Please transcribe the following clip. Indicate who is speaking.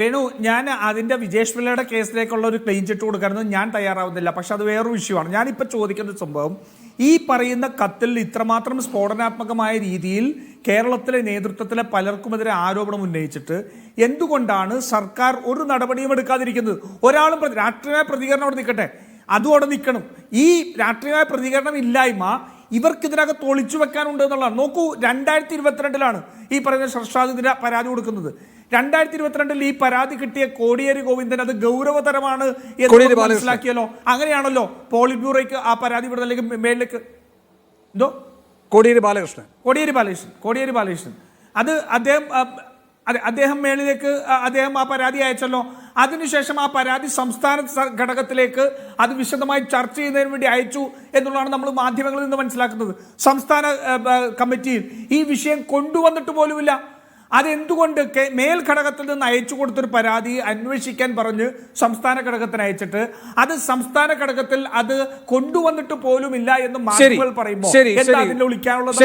Speaker 1: വേണു, ഞാൻ അതിന്റെ വിജേഷ് പിള്ളയുടെ കേസിലേക്കുള്ള ഒരു ക്ലീൻ ചിറ്റ് കൊടുക്കാനൊന്നും ഞാൻ തയ്യാറാവുന്നില്ല. പക്ഷെ അത് വേറൊരു വിഷയമാണ്. ഞാനിപ്പോൾ ചോദിക്കുന്ന സംഭവം, ഈ പറയുന്ന കത്തിൽ ഇത്രമാത്രം സ്ഫോടനാത്മകമായ രീതിയിൽ കേരളത്തിലെ നേതൃത്വത്തിലെ പലർക്കുമെതിരെ ആരോപണം ഉന്നയിച്ചിട്ട് എന്തുകൊണ്ടാണ് സർക്കാർ ഒരു നടപടിയും എടുക്കാതിരിക്കുന്നത്? ഒരാളും രാഷ്ട്രീയമായ പ്രതികരണം അവിടെ നിൽക്കട്ടെ, അതും അവിടെ നിൽക്കണം. ഈ രാഷ്ട്രീയമായ പ്രതികരണം ഇല്ലായ്മ ഇവർക്കിതിനകത്ത് ഒളിച്ചു വെക്കാനുണ്ട് എന്നുള്ളതാണ്. നോക്കൂ, 2022 ഈ പറയുന്ന ഷർഷാദിന് പരാതി കൊടുക്കുന്നത്. 2022 ഈ പരാതി കിട്ടിയ കോടിയേരി ഗോവിന്ദൻ അത് ഗൗരവതരമാണ് എന്ന് മനസ്സിലാക്കിയല്ലോ. അങ്ങനെയാണല്ലോ പോളിറ്റ് ബ്യൂറോയ്ക്ക് ആ പരാതി വിടുന്നത്. അല്ലെങ്കിൽ മേളിലേക്ക് എന്തോ
Speaker 2: കോടിയേരി ബാലകൃഷ്ണൻ
Speaker 1: അത് അദ്ദേഹം മേളിലേക്ക് അദ്ദേഹം ആ പരാതി അയച്ചല്ലോ. അതിനുശേഷം ആ പരാതി സംസ്ഥാന ഘടകത്തിലേക്ക് അത് വിശദമായി ചർച്ച ചെയ്യുന്നതിന് വേണ്ടി അയച്ചു എന്നുള്ളതാണ് നമ്മൾ മാധ്യമങ്ങളിൽ നിന്ന് മനസ്സിലാക്കുന്നത്. സംസ്ഥാന കമ്മിറ്റിയിൽ ഈ വിഷയം കൊണ്ടുവന്നിട്ട് പോലുമില്ല. അതെന്തുകൊണ്ട് മേൽഘടകത്തിൽ നിന്ന് അയച്ചു കൊടുത്തൊരു പരാതി അന്വേഷിക്കാൻ പറഞ്ഞ് സംസ്ഥാന ഘടകത്തിന് അയച്ചിട്ട് അത് സംസ്ഥാന ഘടകത്തിൽ അത് കൊണ്ടുവന്നിട്ട് പോലുമില്ല എന്ന് മാധ്യമങ്ങൾ പറയുമ്പോൾ എന്താ അതിൽ ഒളിക്കാനുള്ളത്?